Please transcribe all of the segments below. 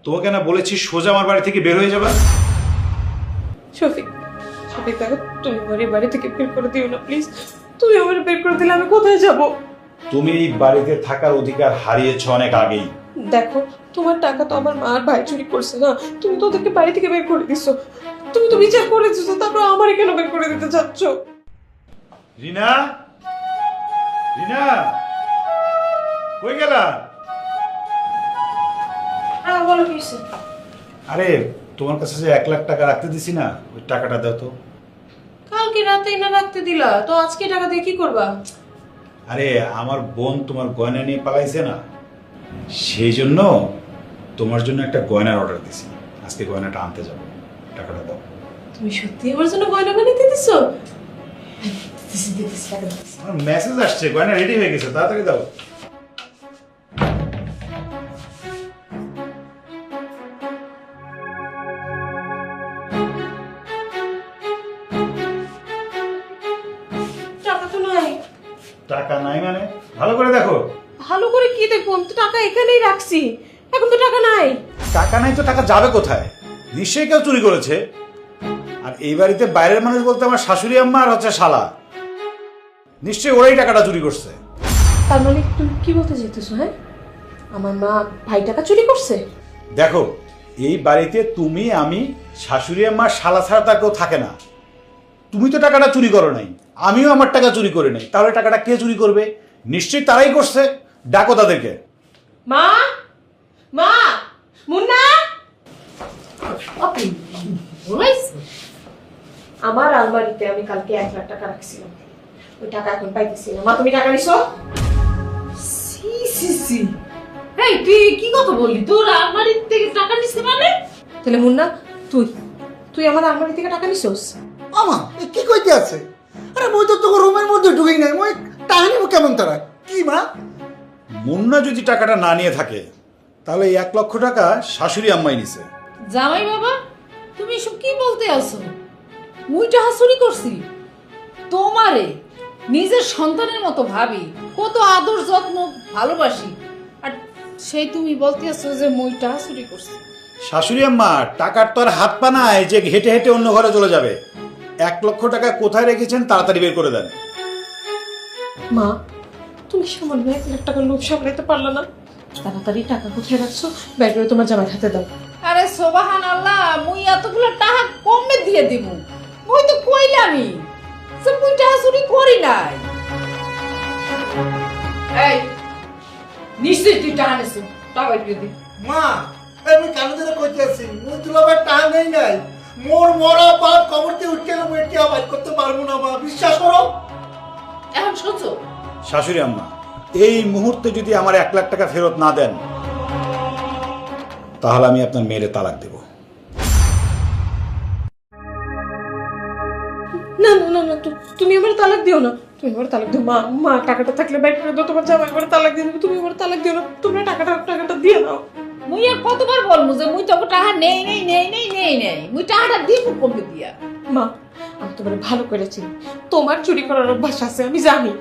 তোমাকে না বলেছি সোজা আমার বাড়ি থেকে বের হয়ে যাবে। শফিক, শফিক দেখো, তুমি আমার এই বাড়ি থেকে বের করে দিও না প্লিজ। তুমি আমার বের করে দিলে আমি কোথায় যাব? তুমি এই বাড়িতে থাকার অধিকার হারিয়েছো অনেক আগেই। দেখো, তোমার টাকা তো আমার মা আর ভাই চুরি করছে না, তুমি তো ওদেরকে বাড়ি থেকে বের করে দিছো। তুমি তো বিচার করে দিছো, তারপর আমারে কেন বের করে দিতে চাচ্ছ? রিনা, রিনা, কই গেলা? বলো কি হইছে? আরে তোমার কাছে যে 1 লাখ টাকা রাখতে দিছি না, ওই টাকাটা দাও তো। কালকে রাতে না রাখতে দিলা, তো আজকে টাকা দিয়ে কি করবা? আরে আমার বোন তোমার গয়না নিয়ে পালাইছে না, সেই জন্য তোমার জন্য একটা গয়নার অর্ডার দিছি। আজকে গয়নাটা আনতে যাবো, টাকাটা দাও। তুমি সত্যি আমার জন্য গয়না বানিয়ে দিছো? টাকা দিতেছি। আমার মেসেজ আসছে, গয়না রেডি হয়ে গেছে, তাড়াতাড়ি দাও। টাকা তো নাই। টাকা নাই মানে? ভালো করে দেখো। ভালো করে কি দেখবো? আমি তো টাকা এখানেই রাখছি, এখন তো টাকা নাই। টাকা নাই তো টাকা যাবে কোথায়? নিশ্চয়ই কেউ চুরি করেছে। আর এই বাড়িতে বাইরের মানুষ বলতে আমার শাশুড়ি আম্মা আর হচ্ছে শালা, নিশ্চয়ই ওরাই টাকাটা চুরি করছে। তার মানে তুমি কি বলতে চাইতেছো? হ্যাঁ, আমার মা ভাই টাকা চুরি করছে? দেখো, এই বাড়িতে তুমি, আমি, শাশুড়ি আম্মা, শালা ছাড়া তার কেউ থাকে না। তুমি তো টাকাটা চুরি করো নাই, আমিও আমার টাকা চুরি করে নাই, তাহলে টাকাটা কে চুরি করবে? নিশ্চয়ই তারাই করছে। ডাকো তাদেরকে। মা, মা, মুন্না, আমার আলমারিতে আমি কালকে 1 লাখ টাকা রাখছিলাম, ওই টাকা এখন পাইতেছি না। মা, তুমি টাকা নিছো? সি সি সি, এই তুই কি কথা বললি? তোর আলমারি থেকে টাকা নিছে মানে? তাহলে মুন্না, তুই তুই আমার আলমারি থেকে টাকা নিছোস? আমা এ কি কইতে আছে? আরে মই তো তোর রুমের মধ্যে ঢুকেই নাই, মই টাকা নিব কেমন তারা? কি মা? মুন্না যদি টাকাটা না নিয়ে থাকে, তাহলে এই 1 লক্ষ টাকা শাশুড়ি আম্মাই নিছে। জামাই বাবা, তুমি এসব কি বলতে আছো? মুই টাকা চুরি করছি? তোমারে নিজের সন্তানের মতো ভাবি, কত আদর যত্ন ভালোবাসি, আর সেই তুমি বলতে আছো যে মুই টাকা চুরি করছি? শাশুড়ি আম্মা, টাকার তো আর হাত পা নাই যে হেঁটে হেঁটে অন্য ঘরে চলে যাবে। 1 লক্ষ টাকা কোথায় রেখেছেন তাড়াতাড়ি বের করে দেন। মা, তুমি সামান্য 1 লাখ টাকার লোভ সামলাইতে পারলে না? তাড়াতাড়ি টাকা কোথায় রাখছো বের করে তোমার জামাই হাতে দাও। আরে সোবাহান আল্লাহ, মুই এতগুলো টাকা কমে দিয়ে দিব? মুই তো কইলামই যে মুই টাকা চুরি করি নাই। এই নিশ্চয়ই তুই টাকা নিছিস, টাকা বের করে দি। মা, আমি কেন ধরে কইতে আছি? মই তুলাবার টাকা নেই নাই। মোর মরা বাপ কবরতে উঠে গেলে মই টিয়া বাইর করতে পারবো না মা, বিশ্বাস করো। এখন শুনছো? শাশুড়ি আম্মা, এই মুহূর্তে যদি আমার 1 লাখ টাকা ফেরত না দেন, তাহলে আমি আপনার মেয়েরে তালাক দেব। না না না না, তুমি আমার তালাক দিও না, তুমি আমার তালাক দিও। মা, মা, টাকাটা থাকলে বের করে দাও, তোমার জামাই আমার তালাক দিয়ে দেবে। তুমি আমার তালাক দিও না, তোমরা টাকাটা দিয়ে দাও। মুই আর কতবার বলবো যে মুই তোকে টাকা নেই নেই নেই নেই নেই নেই, মুই টাকাটা দিব কমে দিয়া। মা, আমি তোমার ভালো করে চিনি, তোমার চুরি করার অভ্যাস আছে, আমি জানি।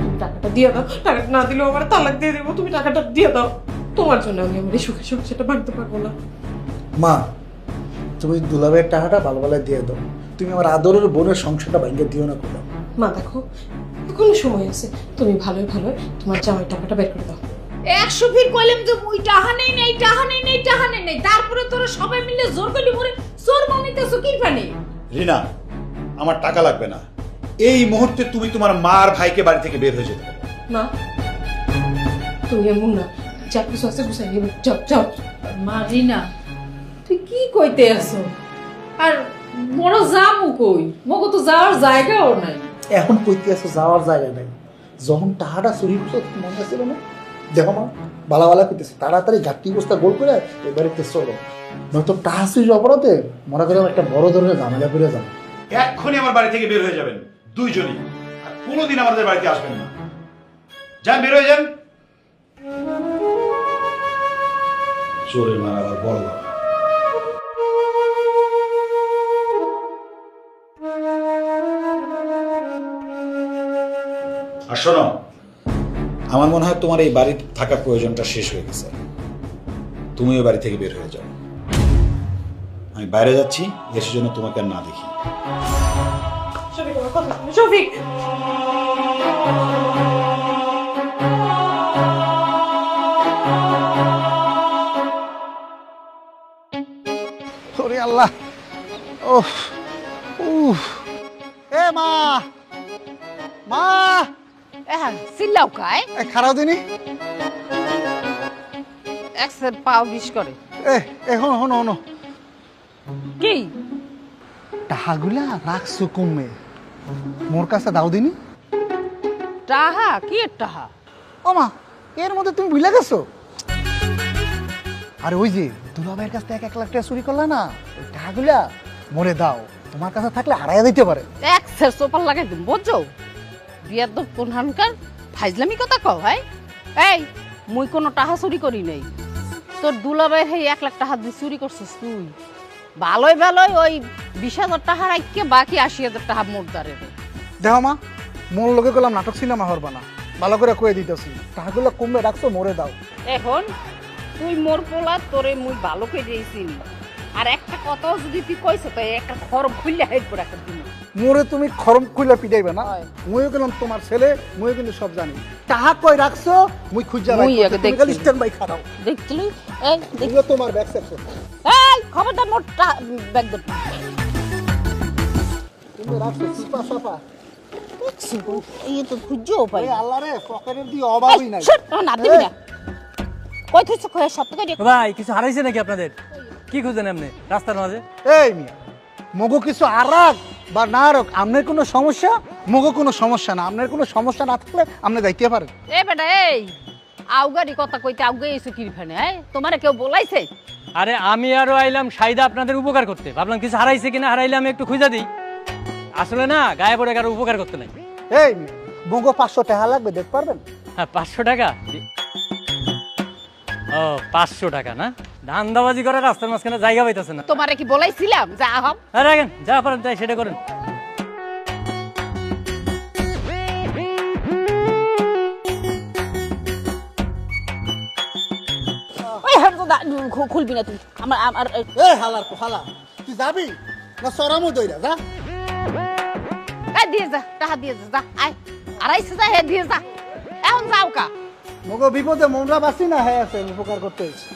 তুমি টাকাটা দিয়ে দাও, টাকাটা না দিলেও আমার তালাক দিয়ে দেবো। তুমি টাকাটা দিয়ে দাও, তোমার জন্য আমি আমার এই সুখে সুখে সেটা ভাঙতে পারবো না। মা, তুমি দুলাবের টাকাটা ভালো ভালো দিয়ে দাও। তুমি আমার আদরের বোনের সংসারটা ভাঙিয়ে দিও না কোথাও। মা দেখো, এখনো সময় আছে, তুমি ভালোই ভালোই তোমার জামাই টাকাটা বের করে দাও। 100 ফির কইলাম যে মুই টাকা নেই নেই টাকা নেই নেই টাকা নেই নেই, তারপরে তোরা সবাই মিলে জোর করলি মরে চোর বানাইতেছো কি ফানি? রিনা, আমার টাকা লাগবে না। এই মুহূর্তে তুমি তোমার মা আর ভাইকে বাড়ি থেকে বের হয়ে যেতে পারো। মা, তুমি এমন না, যা কিছু আছে গুছাই নিবে, যাও যাও। মারিনা, তুই কি কইতে আছো? আর বড় যামু কই? মগো তো যাওয়ার জায়গাও নাই। এখন কইতে আছে যাওয়ার জায়গা নাই। যখন টাকাটা চুরি করছো মনে আছে না? দেখো মা, বালা বালা কইতেছে তাড়াতাড়ি ঘাটতি বস্তা গোল করে এবারে চলো, নয়তো টাকা চুরির অপরাধে মনে করে একটা বড় ধরনের ঝামেলা করে যাবে। এক্ষুনি আমার বাড়ি থেকে বের হয়ে যাবেন দুইজনই, আর কোনোদিন আমাদের বাড়িতে আসবেন না। যান, বের হয়ে যান। চোরের মার আবার বড় বাবা। আর শোনো, আমার মনে হয় তোমার এই বাড়িতে থাকার প্রয়োজনটা শেষ হয়ে গেছে। তুমি ওই বাড়ি থেকে বের হয়ে যাও। আমি বাইরে যাচ্ছি, এসে জন্য তোমাকে আর না দেখি। শফিক আমার কথা শোনো, শফিক। ওরে আল্লাহ, ওহ উফ, এ মা, মা, চিল্লাও কায় খারাপ দিনি। একসের পাও বিষ করে এখন হনো হনো, কি টাহাগুলা রাখছো কমে, মোর কাছে দাও দিনি। টাহা কি টাহা? ও মা, এর মধ্যে তুমি ভুলে গেছো? আরে ওই যে দুলাভাইয়ের কাছ থেকে 1 লাখ টাকা চুরি করলা না, ওই টাকাগুলা মোরে দাও, তোমার কাছে থাকলে হারাইয়া দিতে পারে। একসের সোপার লাগাই দিন, বুঝছো? বিয়ার তো কোনখানকার ফাইজলামি কথা কও, ভাই। এই মুই কোনো টাহা চুরি করি নাই। তোর দুলাভাইয়ের সেই 1 লাখ টাকা দিয়ে চুরি করছিস তুই। ভালোই ভালোই ওই 20,000 টাকা রাখকে বাকি 80,000 টাকা মোটদারে। দেখো মা, মোর লগে গেলাম নাটক সিনেমা হরবা না, ভালো করে কয়ে দিতেছি, টাকাগুলা কমবে রাখছো, মোরে দাও। এখন তুই মোর পোলা, তোরে মুই ভালো করে দিয়েছি। আর একটা কথাও যদি তুই কইছ তো একটা খরম খুললে হাইট পড়ে একটা দিন। মোরে তুমি খরম খুইলা পিটাইবে না, হয়। মুইও গেলাম তোমার ছেলে, মুইও কিন্তু সব জানি। টাকা কই রাখছো মুই খুঁজা মুই রাখছি, আগে তুমি খালি দেখছি। স্ট্যান্ড বাই খারাও। দেখছিলি? এই দেখ, এগুলো তোমার ব্যাগ সেকশন, এই খবরদার মোর ব্যাগ দে। তুমি রাখছো সুপা সাপা। এই তো খুঁজো পাই। এই আল্লাহ রে, পকেটের দি অভাবই নাই। না দিবি না। কই থইছ কই সত্য করে? ভাই কিছু হারাইছে নাকি আপনাদের? কি খুঁজেন এমনি রাস্তার মাঝে? এই মিয়া, মগো কিছু আরাক বা না রাখ, আপনার কোনো সমস্যা, মগো কোনো সমস্যা না, আপনার কোনো সমস্যা না থাকলে আপনি যাইতে পারেন। এ বেটা এই আউগারি কথা কইতে আউগে এসে কি ফেনে? হ্যাঁ তোমারে কেউ বলাইছে? আরে আমি আরো আইলাম সাইদা আপনাদের উপকার করতে, ভাবলাম কিছু হারাইছে কিনা, হারাইলে আমি একটু খুঁজা দিই। আসলে না গায়ে পড়ে কারো উপকার করতে নাই। এই মিয়া, মগো 500 টাকা লাগবে, দেখতে পারবেন? হ্যাঁ 500 টাকা? ও 500 টাকা না? ধান্দাবাজি করে রাস্তার মাঝখানে জায়গা পাইতেছে না। তোমারে কি বলাইছিলাম যা হম? হ্যাঁ রাখেন, যা পারেন তাই সেটা করেন। ওই হামদা খুলবি না তুই। আমার এই হালার তো হালা, তুই যাবি না সরামো দইরা যা। এই দিয়ে যা, টাকা দিয়ে যা, যা আয়। আড়াইশো যা, হে দিয়ে যা। এখন যাও কা। মগো বিপদে মনরা বাসি না, হ্যাঁ আছে উপকার করতে হয়েছে।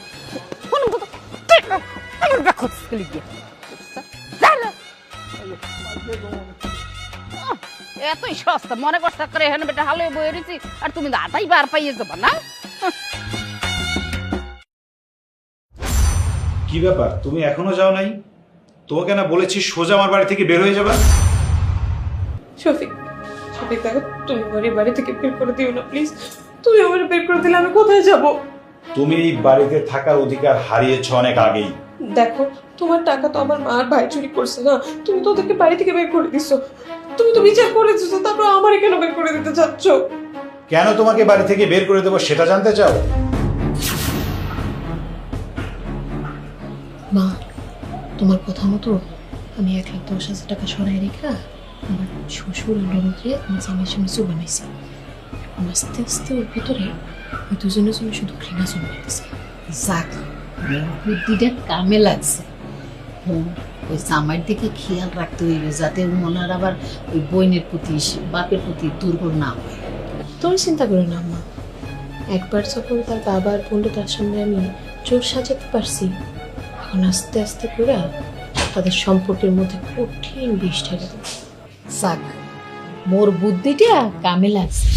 কোনো কথা ঠিক না। আমার ব্যাগ খুলি গিয়ে। যা না। এতই সস্তা মনে কষ্ট করে এখানে বেটা হালে বয়ে রেছি, আর তুমি আটাই বার পাইয়ে যাবা না? কি ব্যাপার, তুমি এখনো যাও নাই? তোমাকে না বলেছি সোজা আমার বাড়ি থেকে বের হয়ে যাবা? শফিক, শফিক দেখো, তুমি আমার এই বাড়ি থেকে বের করে দিও না প্লিজ। তুমি আমার বের করে দিলে আমি কোথায় যাব? তুমি এই বাড়িতে থাকার অধিকার হারিয়েছ অনেক আগেই। দেখো, তোমার টাকা তো আমার মা আর ভাই চুরি করছে না, তুমি তো ওদেরকে বাড়ি থেকে বের করে দিছো। তুমি তো বিচার করে দিছো, তারপর আমারে কেন বের করে দিতে চাচ্ছ? কেন তোমাকে বাড়ি থেকে বের করে দেবো সেটা জানতে চাও? মা, তোমার কথা মতো আমি 1,10,000 টাকা সরাই রেখা আমার শ্বশুর আর ননদরে আমার জামাইয়ের সামনে চুল বানাইছি। এখন আস্তে আস্তে ওর ভিতরে ওই দুজনের জন্য শুধু ঘৃণা জন্মাইতেছে। যাক, বুদ্ধিটা কামে লাগছে। ওই জামাইয়ের দিকে খেয়াল রাখতে হইবে, যাতে ওনার আবার ওই বোনের প্রতি বাপের প্রতি দুর্বল না হয়। তুমি চিন্তা করো না মা, একবার যখন তার বাবা আর বোনটা তার সামনে আমি চোর সাজাতে পারছি, এখন আস্তে আস্তে করে তাদের সম্পর্কের মধ্যে কঠিন বিষ ঢেলে দেবো। যাক, মোর বুদ্ধিটা কামে লাগছে।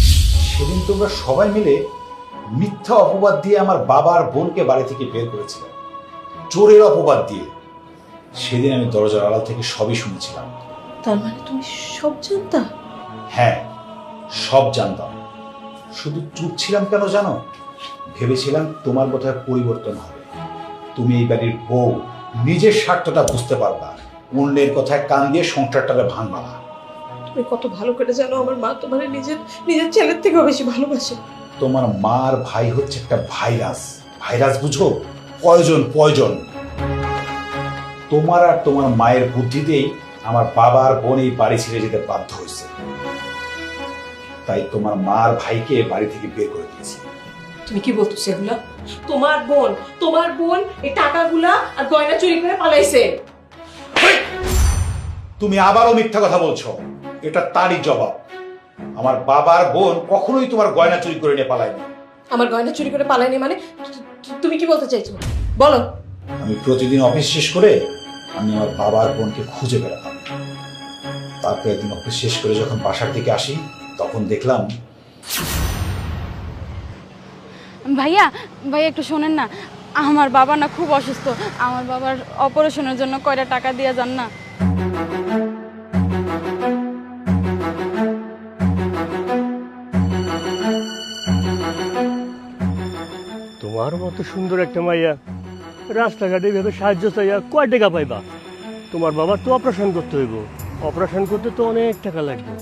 সেদিন তোমরা সবাই মিলে মিথ্যা অপবাদ দিয়ে আমার বাবা আর বোনকে বাড়ি থেকে বের করেছিলে, চোরের অপবাদ দিয়ে। সেদিন আমি দরজার আড়াল থেকে সবই শুনেছিলাম। তার মানে তুমি সব জানতা? হ্যাঁ, সব জানতাম। শুধু চুপ ছিলাম কেন জানো? ভেবেছিলাম তোমার বোধহয় পরিবর্তন হবে, তুমি এই বাড়ির বউ, নিজের স্বার্থটা বুঝতে পারবা, অন্যের কথায় কান দিয়ে সংসারটাকে ভাঙবা না। তুমি কত ভালো করে জানো আমার মা তোমার নিজের নিজের ছেলের থেকেও বেশি ভালোবাসে। তোমার মার ভাই হচ্ছে একটা ভাইরাস, ভাইরাস বুঝো? Poison, poison. তোমার আর তোমার মায়ের বুদ্ধিতেই আমার বাবা আর বোন এই বাড়ি ছেড়ে যেতে বাধ্য হয়েছে। তাই তোমার মা আর ভাইকে বাড়ি থেকে বের করে দিয়েছি। তুমি কি বলতেছো এগুলা? তোমার বোন এই টাকাগুলা আর গয়না চুরি করে পালাইছে। তুমি আবারও মিথ্যা কথা বলছো। এটা তারই জবাব। আমার বাবার বোন কখনোই তোমার গয়না চুরি করে নিয়ে পালায়নি। আমার গয়না চুরি করে পালায়নি মানে তুমি কি বলতে চাইছো বলো? আমি প্রতিদিন অফিস শেষ করে আমি আমার বাবার বোনকে খুঁজে বেড়াতাম। তারপর একদিন অফিস শেষ করে যখন বাসার দিকে আসি তখন দেখলাম। ভাইয়া ভাইয়া একটু শোনেন না, আমার বাবা না খুব অসুস্থ, আমার বাবার অপারেশনের জন্য কয়টা টাকা দিয়ে যান না। তোমার মতো সুন্দর একটা মাইয়া রাস্তাঘাটে ভেবে সাহায্য চাইয়া কয় টাকা পাইবা? তোমার বাবার তো অপারেশন করতে হইব, অপারেশন করতে তো অনেক টাকা লাগবে।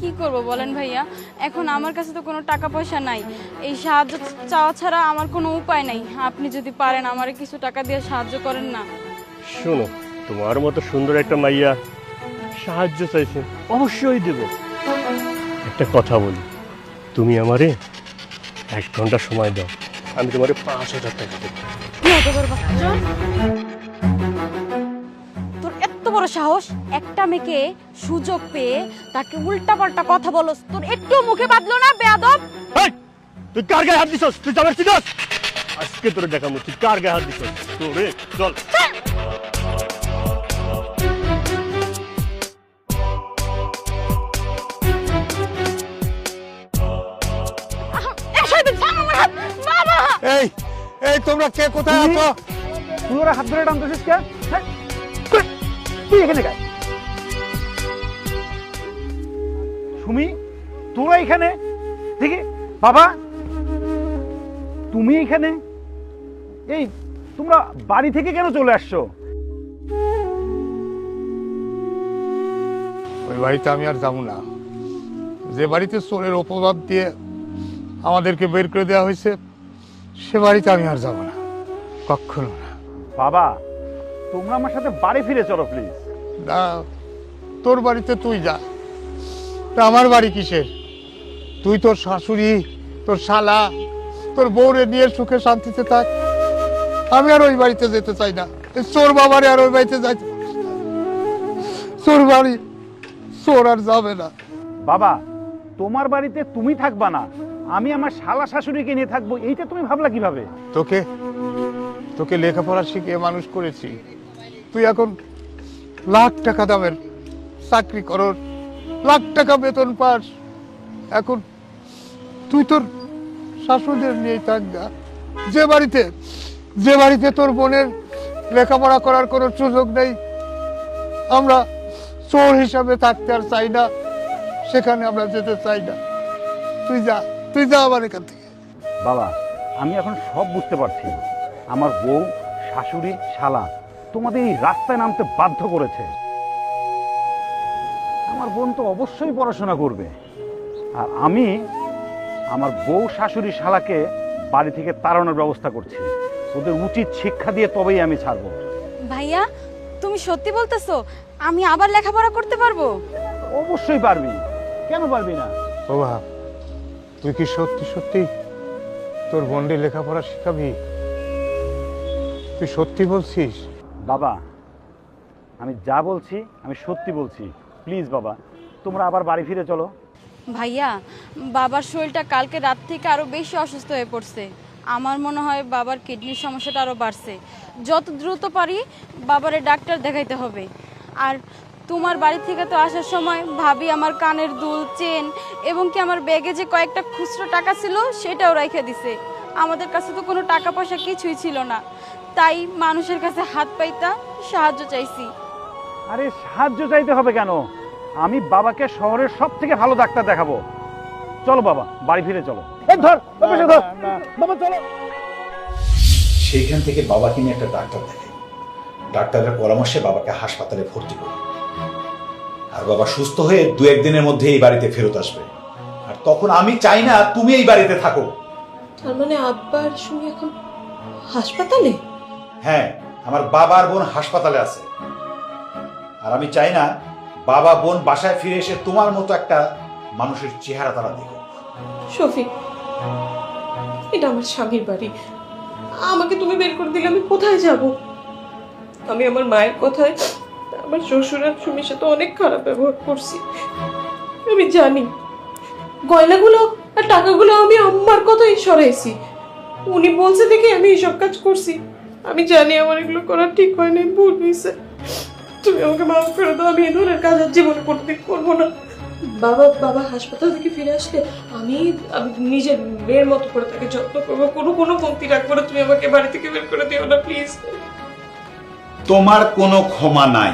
কি করব বলেন ভাইয়া, এখন আমার কাছে তো কোনো টাকা পয়সা নাই, এই সাহায্য চাওয়া ছাড়া আমার কোনো উপায় নাই। আপনি যদি পারেন আমারে কিছু টাকা দিয়ে সাহায্য করেন না। শোনো, তোমার মতো সুন্দর একটা মাইয়া সাহায্য চাইছে, অবশ্যই দেব। একটা কথা বলি, তুমি আমারে 1 ঘন্টা সময় দাও, আমি তোমারে 5,000 টাকা দেব। তোর এত বড় সাহস, একটা মেয়েকে সুযোগ পেয়ে তাকে উল্টাপাল্টা কথা বলস, তোর একটু মুখে বাঁধলো না বেয়াদব? এই, তুই কার গায়ে হাত দিছস? তুই জামার চিনস? আজকে তোরে দেখাবো তুই কার গায়ে হাত দিছস। তোরে চল। এই এই তোমরা কে কোথায় আছো? তুই ওরা হাত ধরে টানতেছিস কে? তুই এখানে গায় সুমি, তোরা এখানে? দেখি বাবা, তুমি এখানে? এই তোমরা বাড়ি থেকে কেন চলে আসছো? ওই বাড়িতে আমি আর যাবো না। যে বাড়িতে চোরের অপবাদ দিয়ে আমাদেরকে বের করে দেওয়া হয়েছে সে বাড়িতে আমি আর যাবো না, কখনো না। বাবা, তোমরা আমার সাথে বাড়ি ফিরে চলো প্লিজ। না, তোর বাড়িতে তুই যা, তা আমার বাড়ি কিসের? তুই তোর শাশুড়ি, তোর শালা, তোর বউরে নিয়ে সুখে শান্তিতে থাক। আমি আর ওই বাড়িতে যেতে চাই না। চোর বাবারে আর ওই বাড়িতে যাইতে, চোর বাড়ি চোর আর যাবে না। বাবা, তোমার বাড়িতে তুমি থাকবা না, আমি আমার শালা শাশুড়িকে নিয়ে থাকবো, এইটা তুমি ভাবলা কিভাবে? তোকে তোকে লেখাপড়া শিখিয়ে মানুষ করেছি, তুই এখন লাখ টাকা দামের চাকরি করস, লাখ টাকা বেতন পাস, এখন তুই তোর শাশুড়িদের নিয়েই থাক না। যে বাড়িতে তোর বোনের লেখাপড়া করার কোনো সুযোগ নেই, আমরা চোর হিসাবে থাকতে আর চাই না, সেখানে আমরা যেতে চাই না। তুই যা আমার এখান থেকে। বাবা, আমি এখন সব বুঝতে পারছি। আমার বউ, শাশুড়ি, শালা তোমাদের এই রাস্তায় নামতে বাধ্য করেছে। আমার বোন তো অবশ্যই পড়াশোনা করবে, আর আমি আমার বউ, শাশুড়ি, শালাকে বাড়ি থেকে তাড়ানোর ব্যবস্থা করছি। ওদের উচিত শিক্ষা দিয়ে তবেই আমি ছাড়বো। ভাইয়া তুমি সত্যি বলতেছো আমি আবার লেখাপড়া করতে পারবো? অবশ্যই পারবি, কেন পারবি না? বাবা, তুই কি সত্যি সত্যি তোর বোনকে লেখাপড়া শিখাবি? তুই সত্যি বলছিস? বাবা, আমি যা বলছি আমি সত্যি বলছি। প্লিজ বাবা, তোমরা আবার বাড়ি ফিরে চলো। ভাইয়া বাবার শরীরটা কালকে রাত থেকে আরো বেশি অসুস্থ হয়ে পড়ছে, আমার মনে হয় বাবার কিডনির সমস্যাটা আরো বাড়ছে। যত দ্রুত পারি বাবারে ডাক্তার দেখাইতে হবে। আর তোমার বাড়ি থেকে তো আসার সময় ভাবি আমার কানের দুল, চেন এবং কি আমার ব্যাগে যে কয়েকটা খুচরো টাকা ছিল সেটাও রেখে দিছে। আমাদের কাছে তো কোনো টাকা পয়সা কিছুই ছিল না, তাই মানুষের কাছে হাত পাইতা সাহায্য চাইছি। আরে সাহায্য চাইতে হবে কেন? আমি বাবাকে শহরের সব থেকে ভালো ডাক্তার দেখাবো। চলো বাবা, বাড়ি ফিরে চলো। বাবা চলো। সেইখান থেকে বাবাকে নিয়ে একটা ডাক্তার দেখাই। ডাক্তারের পরামর্শে বাবাকে হাসপাতালে ভর্তি করি, আর বাবা সুস্থ হয়ে 2-1 দিনের মধ্যে এই বাড়িতে ফেরত আসবে। আর তখন আমি চাই না তুমি এই বাড়িতে থাকো। তার মানে আব্বা আর সুমি এখন হাসপাতালে? হ্যাঁ, আমার বাবার বোন হাসপাতালে আছে, আর আমি চাই না বাবা বোন বাসায় ফিরে এসে তোমার মতো একটা মানুষের চেহারা তারা দেখো। শফিক, এটা আমার স্বামীর বাড়ি, আমাকে তুমি বের করে দিলে আমি কোথায় যাব? আমি আমার মায়ের কথায় আমার শ্বশুর আর সুমির সাথে অনেক খারাপ ব্যবহার করছি। আমি জানি গয়নাগুলো আর টাকাগুলো আমি আম্মার কথাই সরাইছি, উনি বলছে দেখে আমি এইসব কাজ করছি। আমি জানি আমার এগুলো করা ঠিক হয়নি, ভুল হয়েছে। তুমি আমাকে মাফ করে দাও, আমি এই ধরনের কাজ আর জীবনে করবো না। বাবা হাসপাতাল থেকে ফিরে আসলে আমি নিজের মেয়ের মতো করে তাকে যত্ন করবো, কোনো কমতি রাখবো না। তুমি আমাকে বাড়ি থেকে বের করে দিও না প্লিজ। তোমার কোনো ক্ষমা নাই।